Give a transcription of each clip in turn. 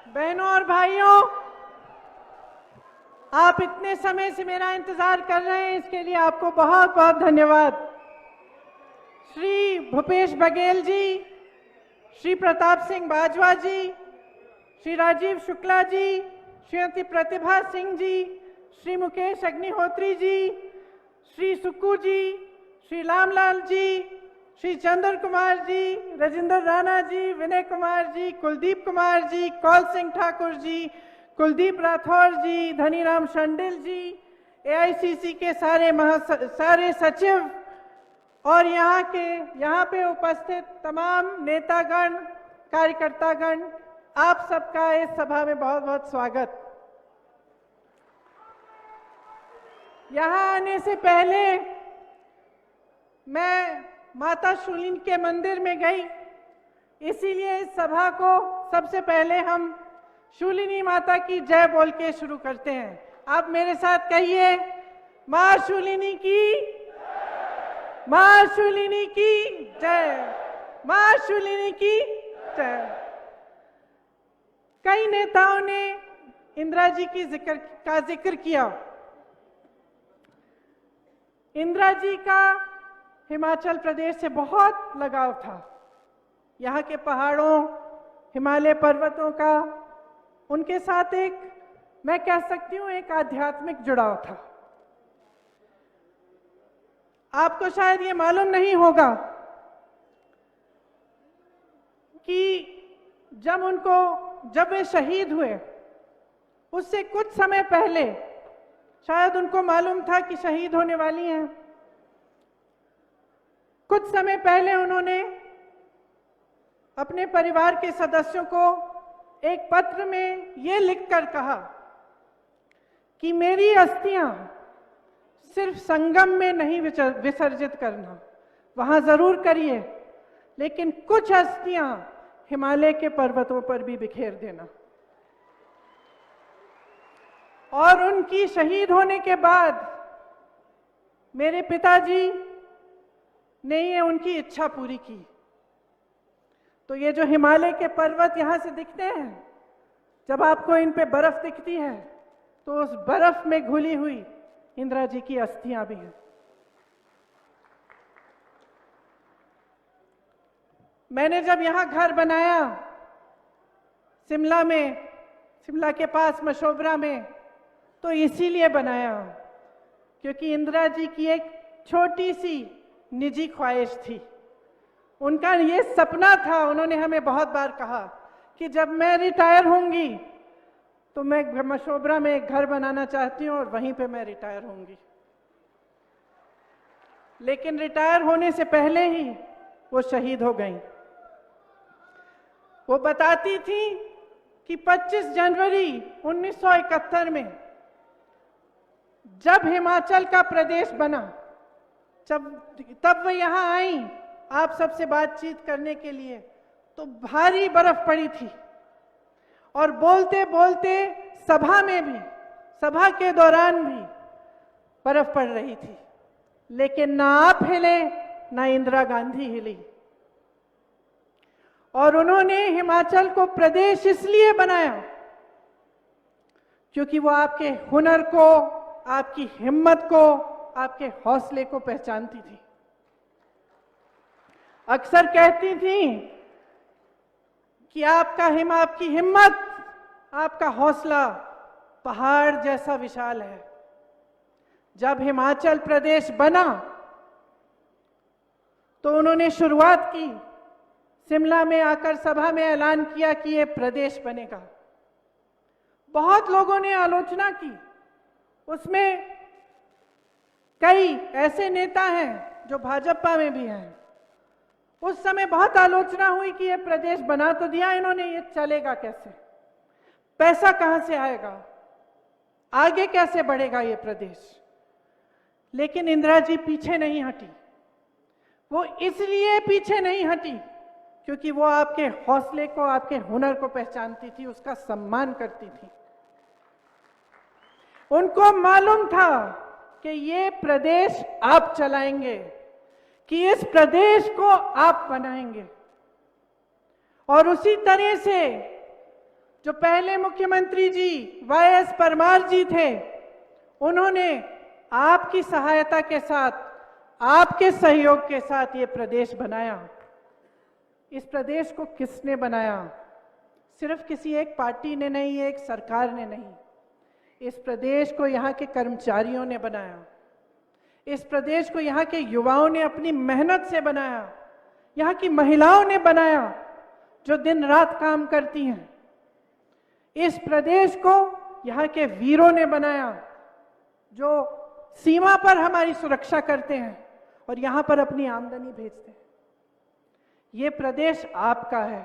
बहनों और भाइयों, आप इतने समय से मेरा इंतजार कर रहे हैं, इसके लिए आपको बहुत बहुत धन्यवाद। श्री भूपेश बघेल जी, श्री प्रताप सिंह बाजवा जी, श्री राजीव शुक्ला जी, श्रीमती प्रतिभा सिंह जी, श्री मुकेश अग्निहोत्री जी, श्री सुक्कू जी, श्री रामलाल जी, श्री चंद्र कुमार जी, राजेंद्र राणा जी, विनय कुमार जी, कुलदीप कुमार जी, कौल सिंह ठाकुर जी, कुलदीप राठौर जी, धनीराम शंडिल जी, एआईसीसी के सारे सचिव और यहाँ पे उपस्थित तमाम नेतागण, कार्यकर्तागण, आप सबका इस सभा में बहुत बहुत स्वागत। यहाँ आने से पहले मैं माता शूलिनी के मंदिर में गई, इसीलिए इस सभा को सबसे पहले हम शूलिनी माता की जय बोल के शुरू करते हैं। आप मेरे साथ कहिए, मां शूलिनी की, मां शूलिनी की जय, मां शूलिनी की जय। कई नेताओं ने इंदिरा जी की जिक्र किया। इंदिरा जी का हिमाचल प्रदेश से बहुत लगाव था। यहाँ के पहाड़ों, हिमालय पर्वतों का उनके साथ एक, मैं कह सकती हूँ, एक आध्यात्मिक जुड़ाव था। आपको शायद ये मालूम नहीं होगा कि जब वे शहीद हुए, उससे कुछ समय पहले शायद उनको मालूम था कि शहीद होने वाली हैं। कुछ समय पहले उन्होंने अपने परिवार के सदस्यों को एक पत्र में ये लिखकर कहा कि मेरी अस्थियां सिर्फ संगम में नहीं विसर्जित करना, वहां जरूर करिए, लेकिन कुछ अस्थियां हिमालय के पर्वतों पर भी बिखेर देना। और उनकी शहीद होने के बाद मेरे पिताजी ने ये उनकी इच्छा पूरी की। तो ये जो हिमालय के पर्वत यहां से दिखते हैं, जब आपको इन पे बर्फ दिखती है, तो उस बर्फ में घुली हुई इंदिरा जी की अस्थियां भी हैं। मैंने जब यहां घर बनाया शिमला के पास मशोबरा में, तो इसीलिए बनाया क्योंकि इंदिरा जी की एक छोटी सी निजी ख्वाहिश थी। उनका ये सपना था, उन्होंने हमें बहुत बार कहा कि जब मैं रिटायर होंगी तो मैं मशोबरा में एक घर बनाना चाहती हूँ और वहीं पे मैं रिटायर होंगी। लेकिन रिटायर होने से पहले ही वो शहीद हो गईं। वो बताती थी कि 25 जनवरी 1971 में जब हिमाचल का प्रदेश बना, तब वो यहाँ आई आप सबसे बातचीत करने के लिए, तो भारी बर्फ पड़ी थी और बोलते बोलते सभा के दौरान भी बर्फ पड़ रही थी, लेकिन ना आप हिले ना इंदिरा गांधी हिली। और उन्होंने हिमाचल को प्रदेश इसलिए बनाया क्योंकि वो आपके हुनर को, आपकी हिम्मत को, आपके हौसले को पहचानती थी। अक्सर कहती थी कि आपकी हिम्मत, आपका हौसला पहाड़ जैसा विशाल है। जब हिमाचल प्रदेश बना तो उन्होंने शुरुआत की, शिमला में आकर सभा में ऐलान किया कि ये प्रदेश बनेगा। बहुत लोगों ने आलोचना की, उसमें कई ऐसे नेता हैं जो भाजपा में भी हैं। उस समय बहुत आलोचना हुई कि ये प्रदेश बना तो दिया इन्होंने, ये चलेगा कैसे, पैसा कहां से आएगा, आगे कैसे बढ़ेगा ये प्रदेश। लेकिन इंदिरा जी पीछे नहीं हटी। वो इसलिए पीछे नहीं हटी क्योंकि वो आपके हौसले को, आपके हुनर को पहचानती थी, उसका सम्मान करती थी। उनको मालूम था कि ये प्रदेश आप चलाएंगे, कि इस प्रदेश को आप बनाएंगे। और उसी तरह से जो पहले मुख्यमंत्री जी YS परमार जी थे, उन्होंने आपकी सहायता के साथ, आपके सहयोग के साथ ये प्रदेश बनाया। इस प्रदेश को किसने बनाया? सिर्फ किसी एक पार्टी ने नहीं, एक सरकार ने नहीं। इस प्रदेश को यहाँ के कर्मचारियों ने बनाया। इस प्रदेश को यहाँ के युवाओं ने अपनी मेहनत से बनाया। यहाँ की महिलाओं ने बनाया, जो दिन रात काम करती हैं। इस प्रदेश को यहाँ के वीरों ने बनाया, जो सीमा पर हमारी सुरक्षा करते हैं और यहाँ पर अपनी आमदनी भेजते हैं। ये प्रदेश आपका है।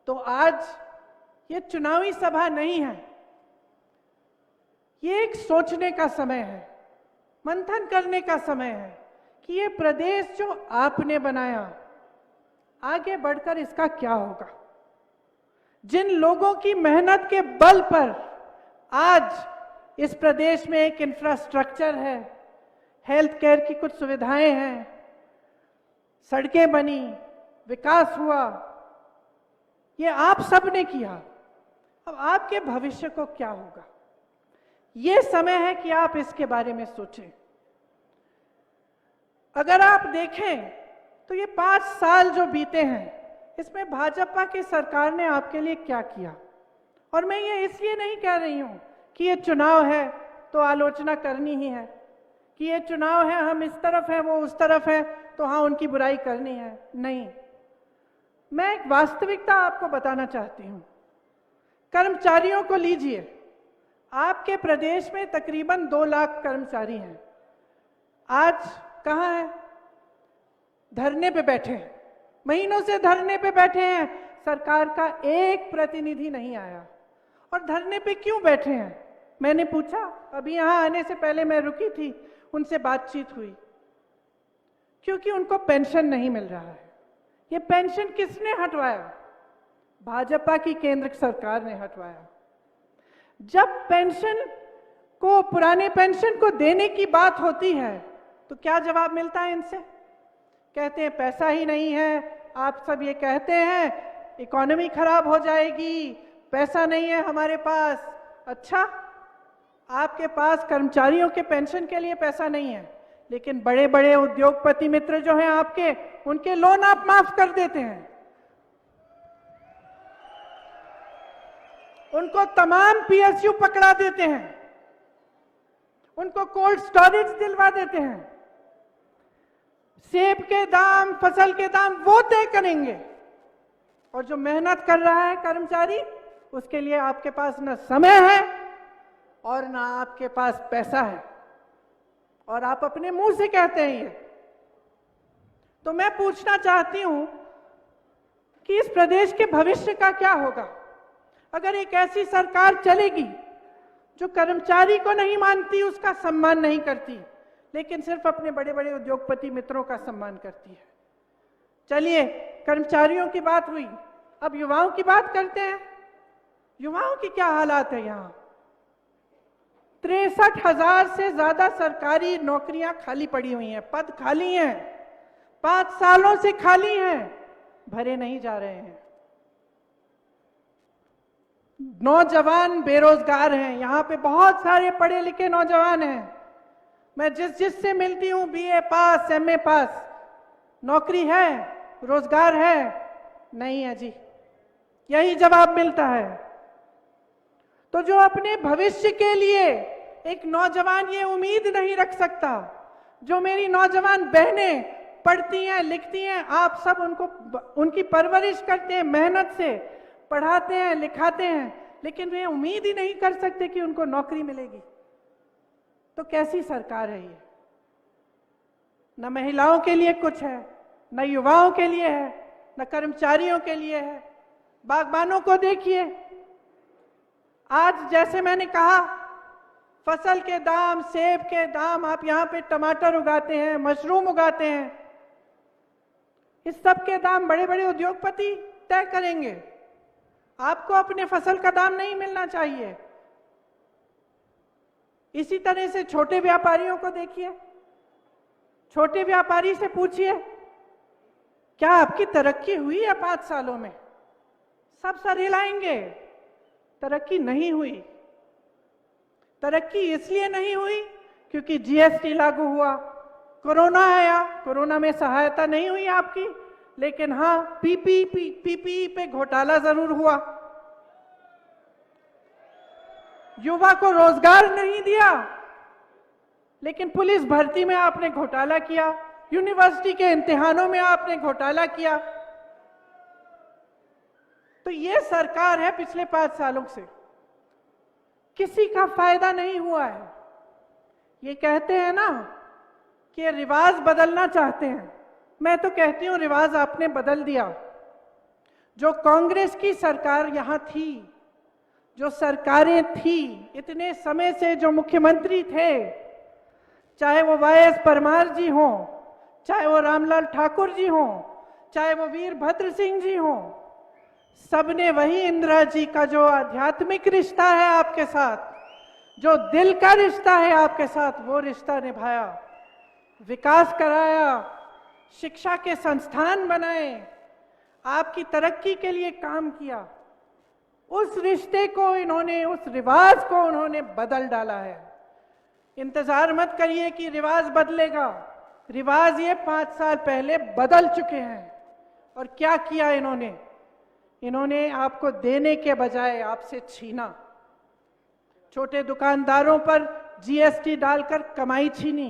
तो आज ये चुनावी सभा नहीं है, ये एक सोचने का समय है, मंथन करने का समय है कि ये प्रदेश जो आपने बनाया, आगे बढ़कर इसका क्या होगा। जिन लोगों की मेहनत के बल पर आज इस प्रदेश में एक इंफ्रास्ट्रक्चर है, हेल्थ केयर की कुछ सुविधाएं हैं, सड़कें बनी, विकास हुआ, ये आप सब ने किया। अब आपके भविष्य को क्या होगा, ये समय है कि आप इसके बारे में सोचें। अगर आप देखें तो ये 5 साल जो बीते हैं, इसमें भाजपा की सरकार ने आपके लिए क्या किया। और मैं ये इसलिए नहीं कह रही हूं कि ये चुनाव है तो आलोचना करनी ही है, कि ये चुनाव है, हम इस तरफ है वो उस तरफ है तो हाँ उनकी बुराई करनी है। नहीं, मैं एक वास्तविकता आपको बताना चाहती हूं। कर्मचारियों को लीजिए, आपके प्रदेश में तकरीबन 2 लाख कर्मचारी हैं। आज कहाँ हैं? धरने पे बैठे हैं, महीनों से धरने पे बैठे हैं। सरकार का एक प्रतिनिधि नहीं आया। और धरने पे क्यों बैठे हैं? मैंने पूछा, अभी यहां आने से पहले मैं रुकी थी, उनसे बातचीत हुई। क्योंकि उनको पेंशन नहीं मिल रहा है। ये पेंशन किसने हटवाया? भाजपा की केंद्र सरकार ने हटवाया। जब पेंशन को, पुराने पेंशन को देने की बात होती है तो क्या जवाब मिलता है इनसे? कहते हैं पैसा ही नहीं है। आप सब ये कहते हैं इकोनॉमी खराब हो जाएगी, पैसा नहीं है हमारे पास। अच्छा, आपके पास कर्मचारियों के पेंशन के लिए पैसा नहीं है, लेकिन बड़े बड़े उद्योगपति मित्र जो हैं आपके, उनके लोन आप माफ कर देते हैं। उनको तमाम PSU पकड़ा देते हैं, उनको कोल्ड स्टोरेज दिलवा देते हैं। सेब के दाम, फसल के दाम वो तय करेंगे। और जो मेहनत कर रहा है कर्मचारी, उसके लिए आपके पास न समय है और ना आपके पास पैसा है। और आप अपने मुंह से कहते हैं ये। तो मैं पूछना चाहती हूं कि इस प्रदेश के भविष्य का क्या होगा अगर एक ऐसी सरकार चलेगी जो कर्मचारी को नहीं मानती, उसका सम्मान नहीं करती, लेकिन सिर्फ अपने बड़े बड़े उद्योगपति मित्रों का सम्मान करती है। चलिए, कर्मचारियों की बात हुई, अब युवाओं की बात करते हैं। युवाओं की क्या हालात है यहाँ? 63,000 से ज्यादा सरकारी नौकरियां खाली पड़ी हुई हैं, पद खाली हैं, 5 सालों से खाली हैं, भरे नहीं जा रहे हैं। नौजवान बेरोजगार हैं। यहाँ पे बहुत सारे पढ़े लिखे नौजवान हैं। मैं जिससे मिलती हूँ, BA पास, MA पास, नौकरी है, रोजगार है? नहीं है जी, यही जवाब मिलता है। तो जो अपने भविष्य के लिए एक नौजवान ये उम्मीद नहीं रख सकता, जो मेरी नौजवान बहनें पढ़ती हैं, लिखती हैं, आप सब उनकी परवरिश करते हैं, मेहनत से पढ़ाते हैं, लिखाते हैं, लेकिन वे उम्मीद ही नहीं कर सकते कि उनको नौकरी मिलेगी। तो कैसी सरकार है ये? न महिलाओं के लिए कुछ है, न युवाओं के लिए है, न कर्मचारियों के लिए है। बागबानों को देखिए, आज जैसे मैंने कहा, फसल के दाम, सेब के दाम, आप यहाँ पे टमाटर उगाते हैं, मशरूम उगाते हैं, इस सब के दाम बड़े बड़े उद्योगपति तय करेंगे। आपको अपने फसल का दाम नहीं मिलना चाहिए। इसी तरह से छोटे व्यापारियों को देखिए, छोटे व्यापारी से पूछिए, क्या आपकी तरक्की हुई है 5 सालों में? सब सर हिलाएंगे, तरक्की नहीं हुई। तरक्की इसलिए नहीं हुई क्योंकि जीएसटी लागू हुआ, कोरोना आया, कोरोना में सहायता नहीं हुई आपकी, लेकिन हाँ पीपीई पे घोटाला जरूर हुआ। युवा को रोजगार नहीं दिया, लेकिन पुलिस भर्ती में आपने घोटाला किया, यूनिवर्सिटी के इम्तिहानों में आपने घोटाला किया। तो ये सरकार है पिछले 5 सालों से, किसी का फायदा नहीं हुआ है। ये कहते हैं ना कि रिवाज बदलना चाहते हैं, मैं तो कहती हूं रिवाज आपने बदल दिया। जो कांग्रेस की सरकार यहां थी, जो सरकारें थी इतने समय से, जो मुख्यमंत्री थे, चाहे वो वाईएस परमार जी हों, चाहे वो रामलाल ठाकुर जी हों, चाहे वो वीरभद्र सिंह जी हों, सबने वही इंदिरा जी का जो आध्यात्मिक रिश्ता है आपके साथ, जो दिल का रिश्ता है आपके साथ, वो रिश्ता निभाया, विकास कराया, शिक्षा के संस्थान बनाए, आपकी तरक्की के लिए काम किया। उस रिश्ते को इन्होंने, उस रिवाज को उन्होंने बदल डाला है। इंतजार मत करिए कि रिवाज बदलेगा, रिवाज ये 5 साल पहले बदल चुके हैं। और क्या किया इन्होंने? इन्होंने आपको देने के बजाय आपसे छीना। छोटे दुकानदारों पर जीएसटी डालकर कमाई छीनी,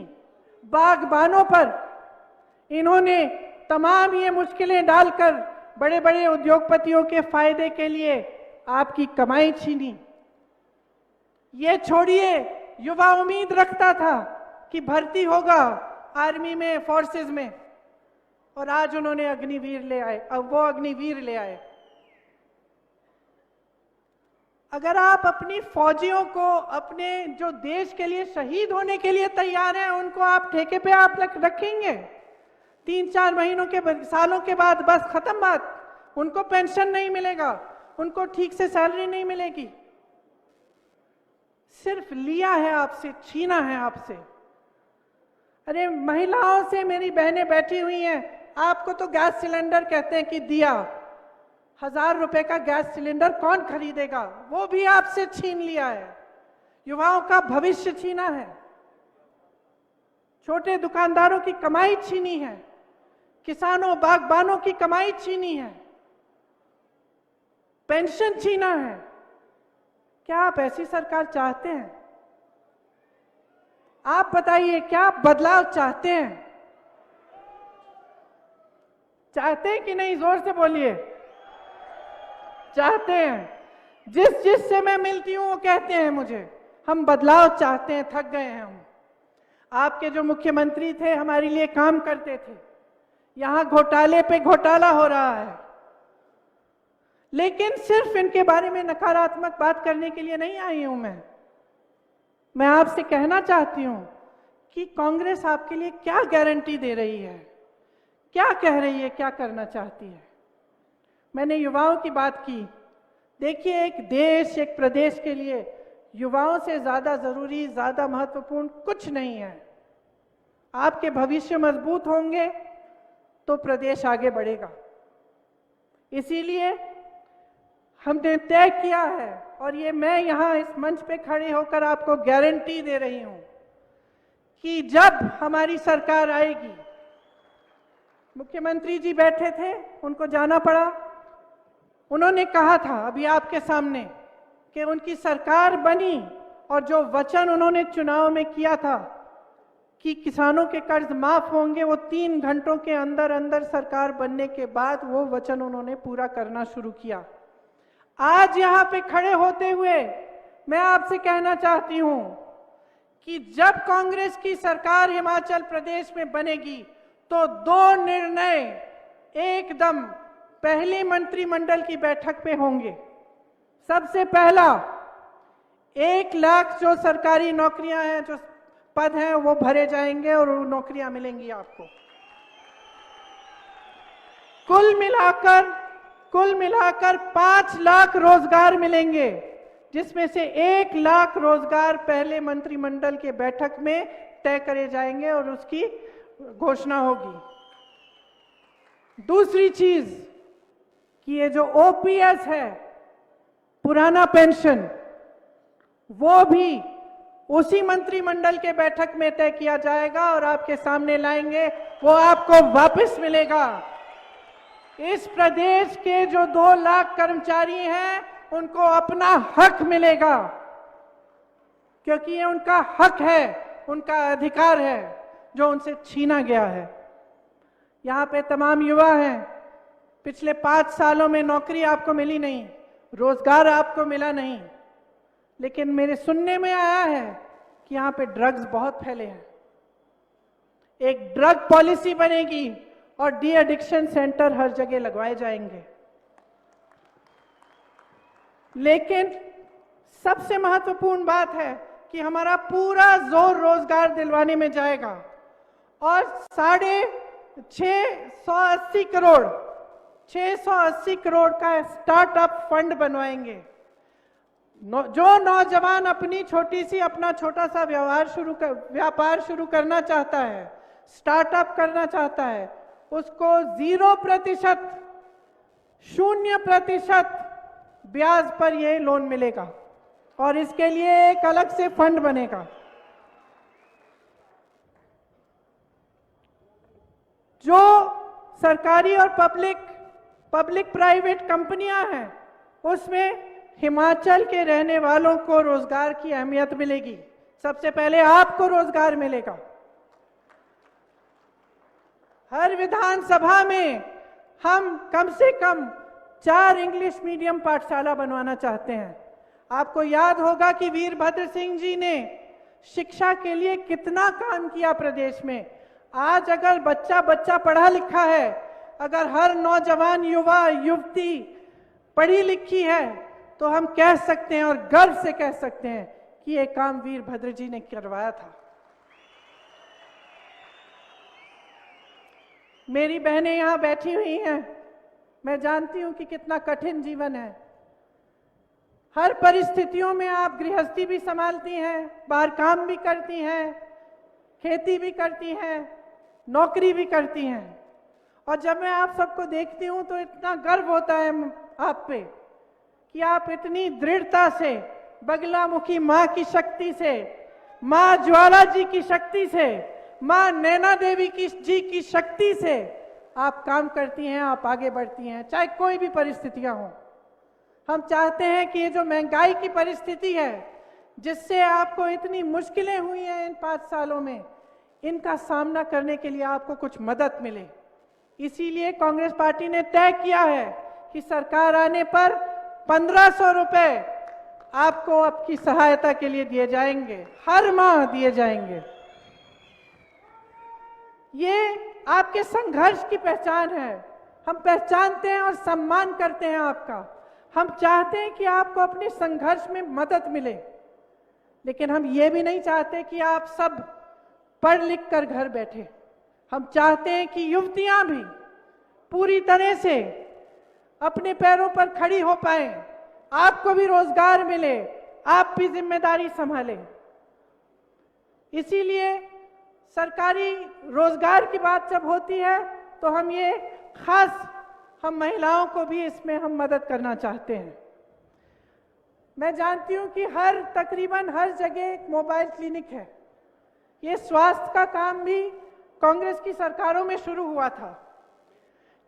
बागबानों पर इन्होंने तमाम ये मुश्किलें डालकर बड़े बड़े उद्योगपतियों के फायदे के लिए आपकी कमाई छीनी। ये छोड़िए, युवा उम्मीद रखता था कि भर्ती होगा आर्मी में, फोर्सेस में, और आज उन्होंने अग्निवीर ले आए। अब वो अग्निवीर ले आए। अगर आप अपनी फौजियों को, अपने जो देश के लिए शहीद होने के लिए तैयार हैं, उनको आप ठेके पे आप रखेंगे, 3-4 महीनों के, सालों के बाद बस खत्म बात, उनको पेंशन नहीं मिलेगा, उनको ठीक से सैलरी नहीं मिलेगी। सिर्फ लिया है आपसे, छीना है आपसे। अरे महिलाओं से मेरी बहनें बैठी हुई हैं, आपको तो गैस सिलेंडर कहते हैं कि दिया, 1000 रुपए का गैस सिलेंडर कौन खरीदेगा? वो भी आपसे छीन लिया है। युवाओं का भविष्य छीना है, छोटे दुकानदारों की कमाई छीनी है, किसानों बागबानों की कमाई छीनी है, पेंशन छीना है। क्या आप ऐसी सरकार चाहते हैं? आप बताइए, क्या आप बदलाव चाहते हैं? चाहते हैं कि नहीं? जोर से बोलिए। चाहते हैं। जिससे मैं मिलती हूं वो कहते हैं मुझे, हम बदलाव चाहते हैं, थक गए हैं हम। आपके जो मुख्यमंत्री थे हमारे लिए काम करते थे, यहां घोटाले पे घोटाला हो रहा है। लेकिन सिर्फ इनके बारे में नकारात्मक बात करने के लिए नहीं आई हूं मैं आपसे कहना चाहती हूं कि कांग्रेस आपके लिए क्या गारंटी दे रही है, क्या कह रही है, क्या करना चाहती है। मैंने युवाओं की बात की। देखिए, एक देश, एक प्रदेश के लिए युवाओं से ज्यादा जरूरी, ज्यादा महत्वपूर्ण कुछ नहीं है। आपके भविष्य मजबूत होंगे तो प्रदेश आगे बढ़ेगा। इसीलिए हमने तय किया है, और ये मैं यहां इस मंच पे खड़े होकर आपको गारंटी दे रही हूं कि जब हमारी सरकार आएगी, मुख्यमंत्री जी बैठे थे, उनको जाना पड़ा, उन्होंने कहा था अभी आपके सामने कि उनकी सरकार बनी, और जो वचन उन्होंने चुनाव में किया था कि किसानों के कर्ज माफ होंगे, वो 3 घंटों के अंदर अंदर सरकार बनने के बाद वो वचन उन्होंने पूरा करना शुरू किया। आज यहां पे खड़े होते हुए मैं आपसे कहना चाहती हूं कि जब कांग्रेस की सरकार हिमाचल प्रदेश में बनेगी तो 2 निर्णय एकदम पहली मंत्रिमंडल की बैठक पे होंगे। सबसे पहला, 1 लाख जो सरकारी नौकरियां हैं, जो पद हैं, वो भरे जाएंगे और वो नौकरियां मिलेंगी आपको। कुल मिलाकर 5 लाख रोजगार मिलेंगे, जिसमें से 1 लाख रोजगार पहले मंत्रिमंडल के बैठक में तय करे जाएंगे और उसकी घोषणा होगी। दूसरी चीज कि ये जो ओपीएस है, पुराना पेंशन, वो भी उसी मंत्रिमंडल के बैठक में तय किया जाएगा और आपके सामने लाएंगे, वो आपको वापस मिलेगा। इस प्रदेश के जो 2 लाख कर्मचारी हैं, उनको अपना हक मिलेगा, क्योंकि ये उनका हक है, उनका अधिकार है जो उनसे छीना गया है। यहाँ पे तमाम युवा हैं, पिछले 5 सालों में नौकरी आपको मिली नहीं, रोजगार आपको मिला नहीं, लेकिन मेरे सुनने में आया है कि यहाँ पे ड्रग्स बहुत फैले हैं। एक ड्रग पॉलिसी बनेगी और डी एडिक्शन सेंटर हर जगह लगवाए जाएंगे। लेकिन सबसे महत्वपूर्ण बात है कि हमारा पूरा जोर रोजगार दिलवाने में जाएगा और 680 करोड़ का स्टार्टअप फंड बनवाएंगे। जो नौजवान अपनी अपना छोटा सा व्यापार शुरू करना चाहता है, स्टार्टअप करना चाहता है, उसको 0% ब्याज पर यह लोन मिलेगा और इसके लिए एक अलग से फंड बनेगा। जो सरकारी और पब्लिक प्राइवेट कंपनियां हैं, उसमें हिमाचल के रहने वालों को रोजगार की अहमियत मिलेगी। सबसे पहले आपको रोजगार मिलेगा। हर विधानसभा में हम कम से कम 4 इंग्लिश मीडियम पाठशाला बनवाना चाहते हैं। आपको याद होगा कि वीरभद्र सिंह जी ने शिक्षा के लिए कितना काम किया प्रदेश में। आज अगर बच्चा पढ़ा लिखा है, अगर हर नौजवान युवा युवती पढ़ी लिखी है, तो हम कह सकते हैं और गर्व से कह सकते हैं कि ये काम वीरभद्र जी ने करवाया था। मेरी बहनें यहां बैठी हुई हैं, मैं जानती हूं कि कितना कठिन जीवन है। हर परिस्थितियों में आप गृहस्थी भी संभालती हैं, बाहर काम भी करती हैं, खेती भी करती हैं, नौकरी भी करती हैं। और जब मैं आप सबको देखती हूं तो इतना गर्व होता है आप पे कि आप इतनी दृढ़ता से बगलामुखी मां की शक्ति से, मां ज्वाला जी की शक्ति से, मां नैना देवी जी की शक्ति से आप काम करती हैं, आप आगे बढ़ती हैं, चाहे कोई भी परिस्थितियां हों। हम चाहते हैं कि ये जो महंगाई की परिस्थिति है, जिससे आपको इतनी मुश्किलें हुई हैं इन 5 सालों में, इनका सामना करने के लिए आपको कुछ मदद मिले। इसीलिए कांग्रेस पार्टी ने तय किया है कि सरकार आने पर 1500 रुपए आपको आपकी सहायता के लिए दिए जाएंगे, हर माह दिए जाएंगे। ये आपके संघर्ष की पहचान है। हम पहचानते हैं और सम्मान करते हैं आपका। हम चाहते हैं कि आपको अपने संघर्ष में मदद मिले, लेकिन हम ये भी नहीं चाहते कि आप सब पढ़ लिख कर घर बैठे। हम चाहते हैं कि युवतियां भी पूरी तरह से अपने पैरों पर खड़ी हो पाए, आपको भी रोजगार मिले, आप भी जिम्मेदारी संभालें। इसीलिए सरकारी रोजगार की बात जब होती है तो हम ये खास हम महिलाओं को भी इसमें हम मदद करना चाहते हैं। मैं जानती हूं कि तकरीबन हर जगह एक मोबाइल क्लिनिक है। ये स्वास्थ्य का काम भी कांग्रेस की सरकारों में शुरू हुआ था,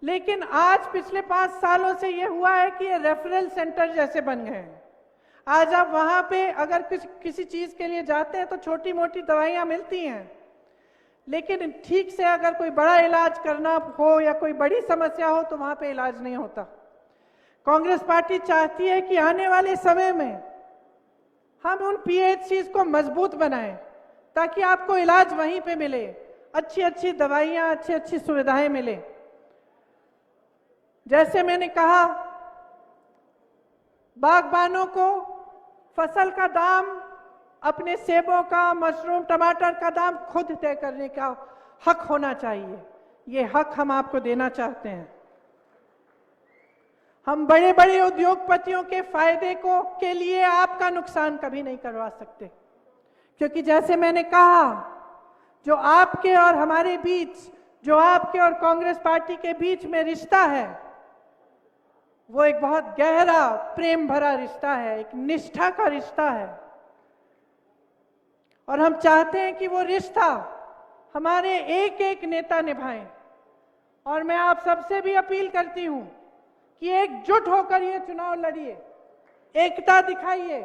लेकिन आज पिछले 5 सालों से ये हुआ है कि ये रेफरल सेंटर जैसे बन गए हैं। आज आप वहां पे अगर किसी चीज के लिए जाते हैं तो छोटी मोटी दवाइयां मिलती हैं, लेकिन ठीक से अगर कोई बड़ा इलाज करना हो या कोई बड़ी समस्या हो तो वहां पे इलाज नहीं होता। कांग्रेस पार्टी चाहती है कि आने वाले समय में हम उन पीएचसीज को मजबूत बनाएं, ताकि आपको इलाज वहीं पे मिले, अच्छी अच्छी दवाइयां, अच्छी अच्छी सुविधाएं मिले। जैसे मैंने कहा, बागबानों को फसल का दाम, अपने सेबों का, मशरूम, टमाटर का दाम खुद तय करने का हक होना चाहिए। ये हक हम आपको देना चाहते हैं। हम बड़े बड़े उद्योगपतियों के फायदे के लिए आपका नुकसान कभी नहीं करवा सकते, क्योंकि जैसे मैंने कहा, जो आपके और हमारे बीच, जो आपके और कांग्रेस पार्टी के बीच में रिश्ता है, वो एक बहुत गहरा प्रेम भरा रिश्ता है, एक निष्ठा का रिश्ता है। और हम चाहते हैं कि वो रिश्ता हमारे एक एक नेता निभाएं। और मैं आप सबसे भी अपील करती हूं कि एकजुट होकर ये चुनाव लड़िए, एकता दिखाइए,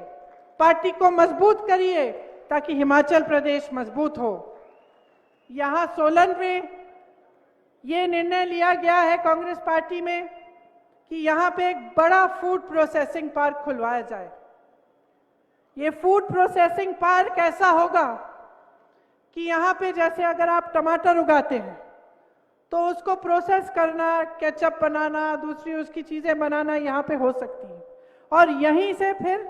पार्टी को मजबूत करिए ताकि हिमाचल प्रदेश मजबूत हो। यहां सोलन में ये निर्णय लिया गया है कांग्रेस पार्टी में कि यहां पे एक बड़ा फूड प्रोसेसिंग पार्क खुलवाया जाए। ये फूड प्रोसेसिंग पार्क ऐसा होगा कि यहाँ पे जैसे अगर आप टमाटर उगाते हैं तो उसको प्रोसेस करना, केचप बनाना, दूसरी उसकी चीजें बनाना यहाँ पे हो सकती है और यहीं से फिर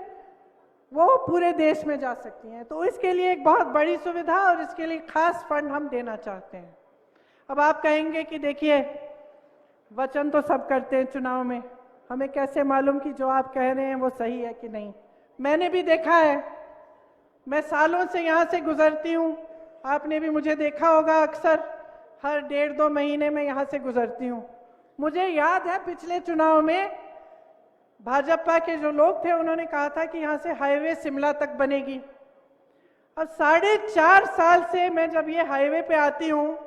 वो पूरे देश में जा सकती हैं। तो इसके लिए एक बहुत बड़ी सुविधा और इसके लिए खास फंड हम देना चाहते हैं। अब आप कहेंगे कि देखिए वचन तो सब करते हैं चुनाव में, हमें कैसे मालूम कि जो आप कह रहे हैं वो सही है कि नहीं। मैंने भी देखा है, मैं सालों से यहाँ से गुजरती हूँ, आपने भी मुझे देखा होगा, अक्सर हर 1.5-2 महीने में यहाँ से गुजरती हूँ। मुझे याद है पिछले चुनाव में भाजपा के जो लोग थे उन्होंने कहा था कि यहाँ से हाईवे शिमला तक बनेगी। अब 4.5 साल से मैं जब ये हाईवे पे आती हूँ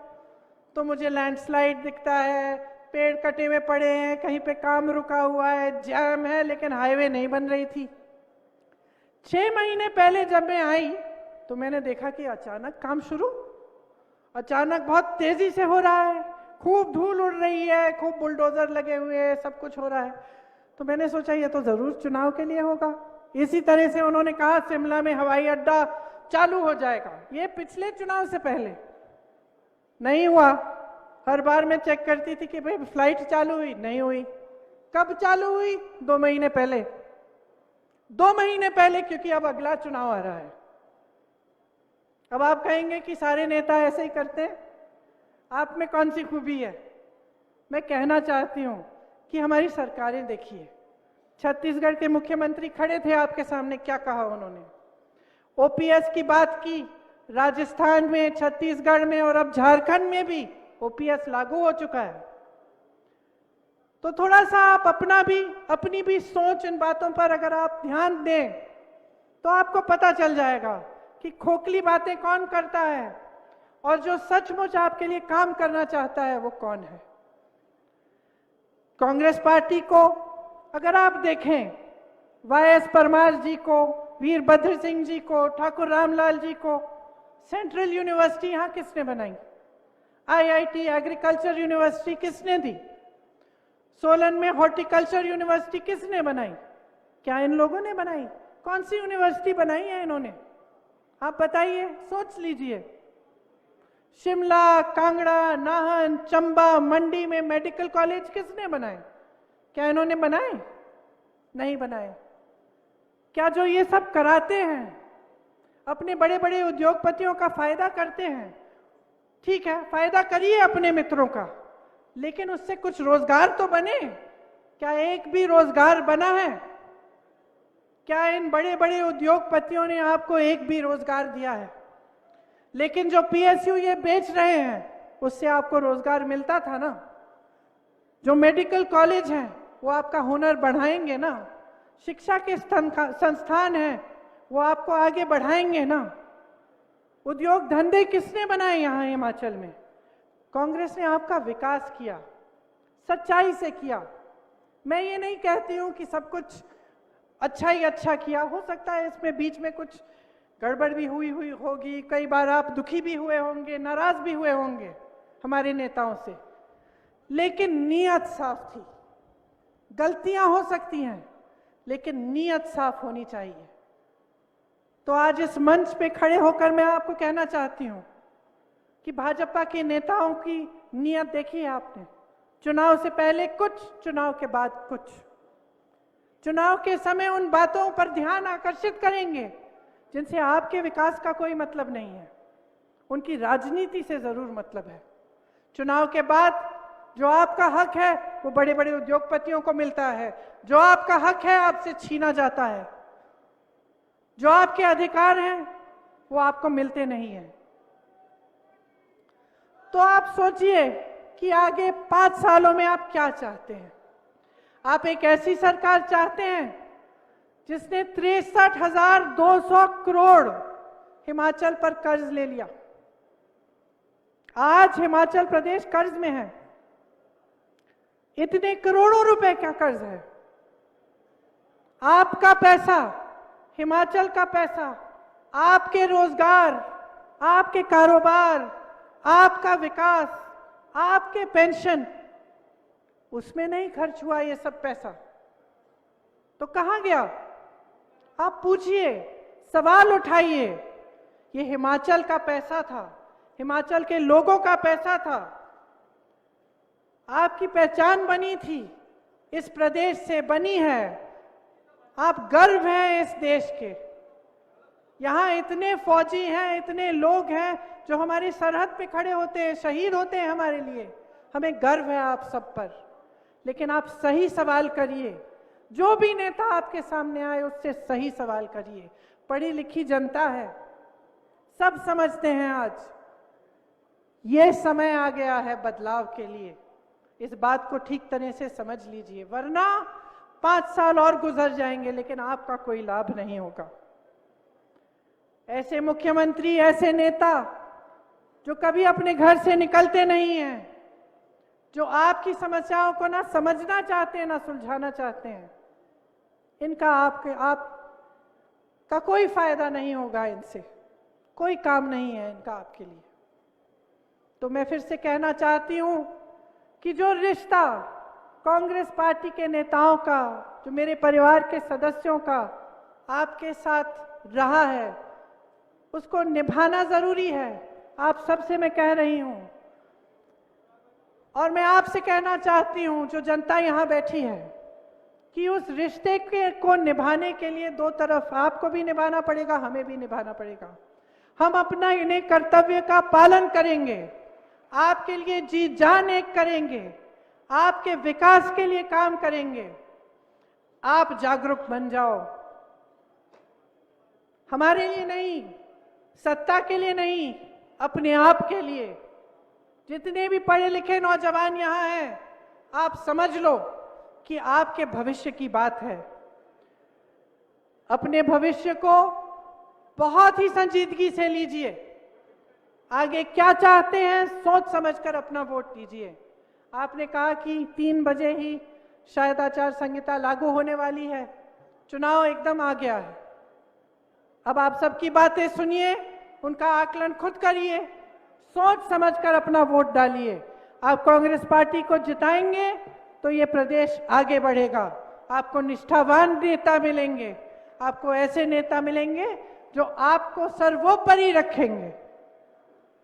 तो मुझे लैंडस्लाइड दिखता है, पेड़ कटे हुए पड़े हैं, कहीं पे काम रुका हुआ है, जैम है, लेकिन हाईवे नहीं बन रही थी। 6 महीने पहले जब मैं आई तो मैंने देखा कि अचानक काम शुरू, अचानक बहुत तेजी से हो रहा है, खूब धूल उड़ रही है, खूब बुलडोजर लगे हुए हैं, सब कुछ हो रहा है। तो मैंने सोचा ये तो जरूर चुनाव के लिए होगा। इसी तरह से उन्होंने कहा शिमला में हवाई अड्डा चालू हो जाएगा, ये पिछले चुनाव से पहले नहीं हुआ। हर बार मैं चेक करती थी कि भाई फ्लाइट चालू हुई, नहीं हुई। कब चालू हुई? 2 महीने पहले। 2 महीने पहले, क्योंकि अब अगला चुनाव आ रहा है। अब आप कहेंगे कि सारे नेता ऐसे ही करते हैं, आप में कौन सी खूबी है? मैं कहना चाहती हूं कि हमारी सरकारें देखिए, छत्तीसगढ़ के मुख्यमंत्री खड़े थे आपके सामने, क्या कहा उन्होंने? ओपीएस की बात की। राजस्थान में, छत्तीसगढ़ में और अब झारखंड में भी ओपीएस लागू हो चुका है। तो थोड़ा सा आप अपनी भी सोच इन बातों पर अगर आप ध्यान दें तो आपको पता चल जाएगा कि खोखली बातें कौन करता है और जो सचमुच आपके लिए काम करना चाहता है वो कौन है। कांग्रेस पार्टी को अगर आप देखें, वाईएस परमार जी को, वीरभद्र सिंह जी को, ठाकुर रामलाल जी को सेंट्रल यूनिवर्सिटी यहां किसने बनाई? आईआईटी एग्रीकल्चर यूनिवर्सिटी किसने दी? सोलन में हॉर्टिकल्चर यूनिवर्सिटी किसने बनाई? क्या इन लोगों ने बनाई? कौन सी यूनिवर्सिटी बनाई है इन्होंने? आप बताइए, सोच लीजिए। शिमला, कांगड़ा, नाहन, चंबा, मंडी में मेडिकल कॉलेज किसने बनाए? क्या इन्होंने बनाए? नहीं बनाए। क्या जो ये सब कराते हैं, अपने बड़े बड़े उद्योगपतियों का फायदा करते हैं, ठीक है, फायदा करिए अपने मित्रों का, लेकिन उससे कुछ रोजगार तो बने। क्या एक भी रोजगार बना है? क्या इन बड़े बड़े उद्योगपतियों ने आपको एक भी रोजगार दिया है? लेकिन जो पीएसयू ये बेच रहे हैं उससे आपको रोजगार मिलता था ना। जो मेडिकल कॉलेज हैं वो आपका हुनर बढ़ाएंगे ना। शिक्षा के संस्थान हैं वो आपको आगे बढ़ाएंगे ना। उद्योग धंधे किसने बनाए यहाँ हिमाचल में? कांग्रेस ने आपका विकास किया, सच्चाई से किया। मैं ये नहीं कहती हूं कि सब कुछ अच्छा ही अच्छा किया, हो सकता है इसमें बीच में कुछ गड़बड़ भी हुई होगी, कई बार आप दुखी भी हुए होंगे, नाराज भी हुए होंगे हमारे नेताओं से, लेकिन नीयत साफ थी। गलतियां हो सकती हैं लेकिन नीयत साफ होनी चाहिए। तो आज इस मंच पे खड़े होकर मैं आपको कहना चाहती हूं कि भाजपा के नेताओं की नीयत देखिए आपने। चुनाव से पहले कुछ, चुनाव के बाद कुछ। चुनाव के समय उन बातों पर ध्यान आकर्षित करेंगे जिनसे आपके विकास का कोई मतलब नहीं है, उनकी राजनीति से जरूर मतलब है। चुनाव के बाद जो आपका हक है वो बड़े बड़े उद्योगपतियों को मिलता है, जो आपका हक है आपसे छीना जाता है, जो आपके अधिकार हैं वो आपको मिलते नहीं हैं। तो आप सोचिए कि आगे 5 सालों में आप क्या चाहते हैं। आप एक ऐसी सरकार चाहते हैं जिसने 63,200 करोड़ हिमाचल पर कर्ज ले लिया। आज हिमाचल प्रदेश कर्ज में है। इतने करोड़ों रुपए का कर्ज है। आपका पैसा, हिमाचल का पैसा, आपके रोजगार, आपके कारोबार, आपका विकास, आपके पेंशन, उसमें नहीं खर्च हुआ ये सब पैसा। तो कहां गया? आप पूछिए, सवाल उठाइए। ये हिमाचल का पैसा था, हिमाचल के लोगों का पैसा था। आपकी पहचान बनी थी, इस प्रदेश से बनी है। आप गर्व हैं इस देश के। यहां इतने फौजी हैं, इतने लोग हैं जो हमारी सरहद पे खड़े होते हैं, शहीद होते हैं हमारे लिए। हमें गर्व है आप सब पर। लेकिन आप सही सवाल करिए। जो भी नेता आपके सामने आए उससे सही सवाल करिए। पढ़ी लिखी जनता है, सब समझते हैं। आज ये समय आ गया है बदलाव के लिए। इस बात को ठीक तरह से समझ लीजिए, वरना 5 साल और गुजर जाएंगे लेकिन आपका कोई लाभ नहीं होगा। ऐसे मुख्यमंत्री, ऐसे नेता जो कभी अपने घर से निकलते नहीं हैं, जो आपकी समस्याओं को ना समझना चाहते हैं ना सुलझाना चाहते हैं, इनका आपका कोई फायदा नहीं होगा। इनसे कोई काम नहीं है इनका आपके लिए। तो मैं फिर से कहना चाहती हूं कि जो रिश्ता कांग्रेस पार्टी के नेताओं का, जो मेरे परिवार के सदस्यों का आपके साथ रहा है, उसको निभाना जरूरी है। आप सबसे मैं कह रही हूं, और मैं आपसे कहना चाहती हूं, जो जनता यहां बैठी है, कि उस रिश्ते को निभाने के लिए दो तरफ आपको भी निभाना पड़ेगा, हमें भी निभाना पड़ेगा। हम अपना इन्हें कर्तव्य का पालन करेंगे, आपके लिए जी जान एक करेंगे, आपके विकास के लिए काम करेंगे। आप जागरूक बन जाओ। हमारे लिए नहीं, सत्ता के लिए नहीं, अपने आप के लिए। जितने भी पढ़े लिखे नौजवान यहां हैं, आप समझ लो कि आपके भविष्य की बात है। अपने भविष्य को बहुत ही संजीदगी से लीजिए। आगे क्या चाहते हैं सोच समझकर अपना वोट दीजिए। आपने कहा कि 3 बजे ही शायद आचार संहिता लागू होने वाली है, चुनाव एकदम आ गया है। अब आप सबकी बातें सुनिए, उनका आकलन खुद करिए, सोच समझकर अपना वोट डालिए। आप कांग्रेस पार्टी को जिताएंगे तो ये प्रदेश आगे बढ़ेगा। आपको निष्ठावान नेता मिलेंगे, आपको ऐसे नेता मिलेंगे जो आपको सर्वोपरि रखेंगे।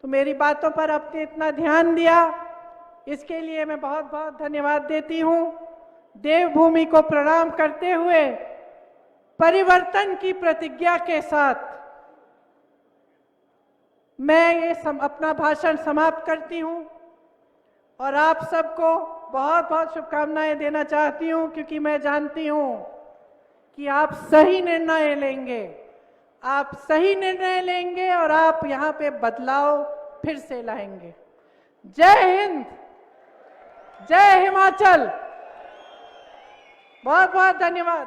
तो मेरी बातों पर आपने इतना ध्यान दिया, इसके लिए मैं बहुत बहुत धन्यवाद देती हूं। देवभूमि को प्रणाम करते हुए परिवर्तन की प्रतिज्ञा के साथ मैं ये अपना भाषण समाप्त करती हूं और आप सबको बहुत बहुत शुभकामनाएं देना चाहती हूं, क्योंकि मैं जानती हूं कि आप सही निर्णय लेंगे, आप सही निर्णय लेंगे और आप यहां पे बदलाव फिर से लाएंगे। जय हिंद, जय हिमाचल। बहुत बहुत धन्यवाद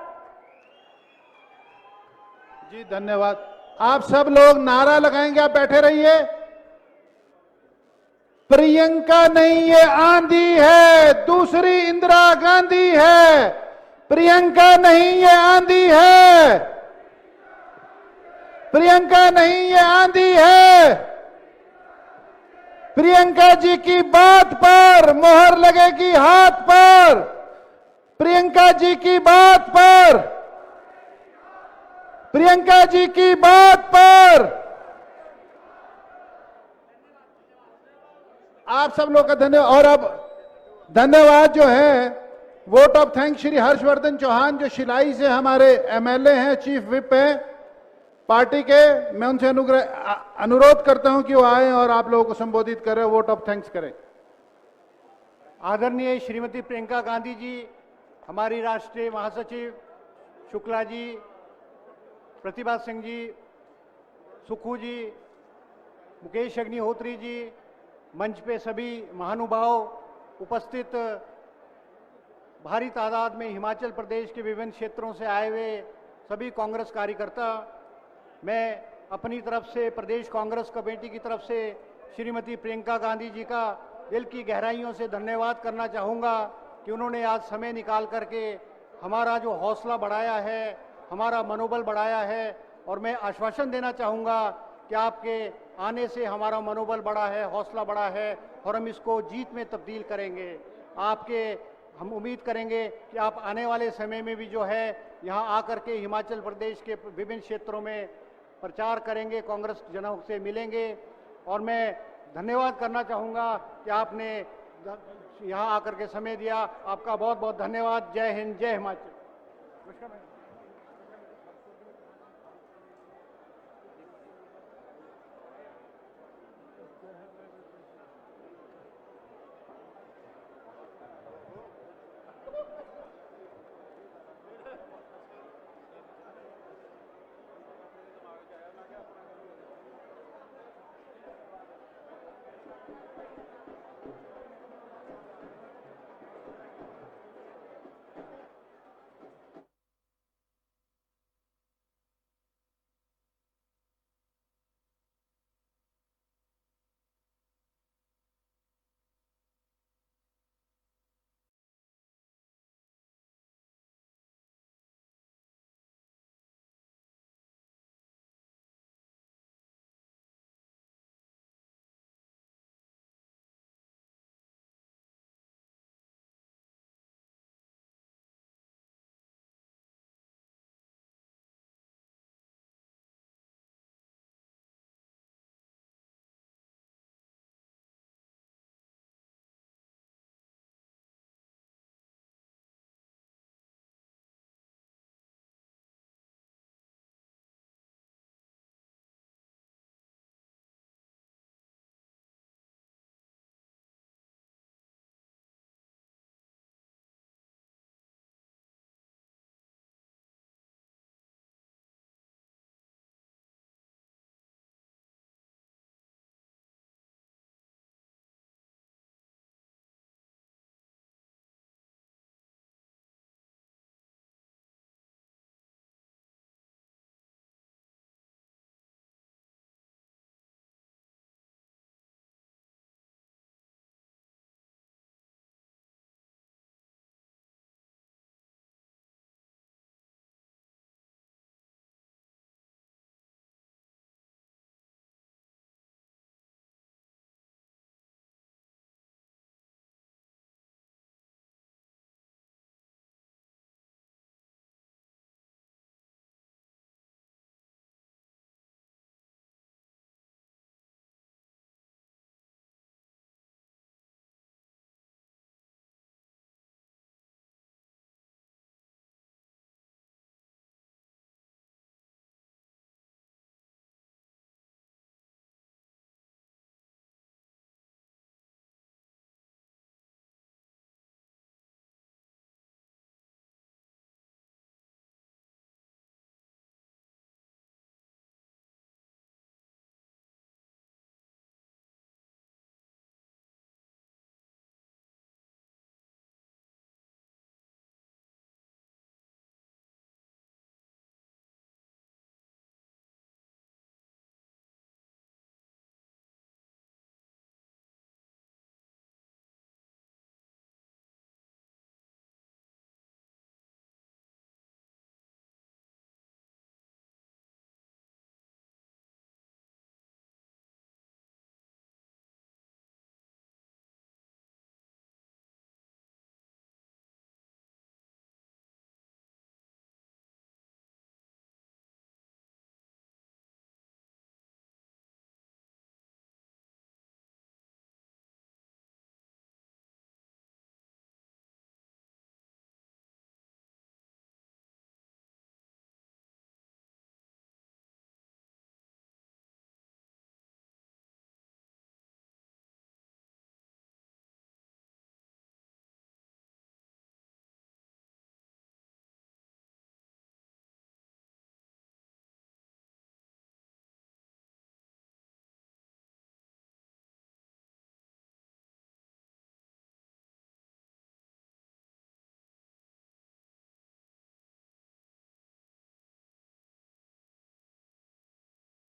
जी, धन्यवाद। आप सब लोग नारा लगाएंगे, आप बैठे रहिए। प्रियंका नहीं ये आंधी है, दूसरी इंदिरा गांधी है। प्रियंका नहीं ये आंधी है, प्रियंका नहीं ये आंधी है। प्रियंका जी की बात पर मोहर लगेगी हाथ पर। प्रियंका जी की बात पर, प्रियंका जी की बात पर। आप सब लोग का धन्यवाद। और अब धन्यवाद जो है, vote of thanks Shri Harshvardhan Chauhan, जो शिलाई से हमारे एमएलए हैं, चीफ विप हैं पार्टी के। मैं उनसे अनुरोध करता हूं कि वो आए और आप लोगों को संबोधित करें, वोट ऑफ थैंक्स करें। आदरणीय श्रीमती प्रियंका गांधी जी, हमारी राष्ट्रीय महासचिव शुक्ला जी, प्रतिभा सिंह जी, सुखू जी, मुकेश अग्निहोत्री जी, मंच पे सभी महानुभाव, उपस्थित भारी तादाद में हिमाचल प्रदेश के विभिन्न क्षेत्रों से आए हुए सभी कांग्रेस कार्यकर्ता, मैं अपनी तरफ से प्रदेश कांग्रेस कमेटी की तरफ से श्रीमती प्रियंका गांधी जी का दिल की गहराइयों से धन्यवाद करना चाहूँगा कि उन्होंने आज समय निकाल करके हमारा जो हौसला बढ़ाया है, हमारा मनोबल बढ़ाया है। और मैं आश्वासन देना चाहूँगा कि आपके आने से हमारा मनोबल बढ़ा है, हौसला बढ़ा है और हम इसको जीत में तब्दील करेंगे। हम उम्मीद करेंगे कि आप आने वाले समय में भी जो है यहाँ आकर के हिमाचल प्रदेश के विभिन्न क्षेत्रों में प्रचार करेंगे, कांग्रेस जनों से मिलेंगे। और मैं धन्यवाद करना चाहूँगा कि आपने यहाँ आकर के समय दिया। आपका बहुत बहुत धन्यवाद। जय हिंद, जय हिमाचल।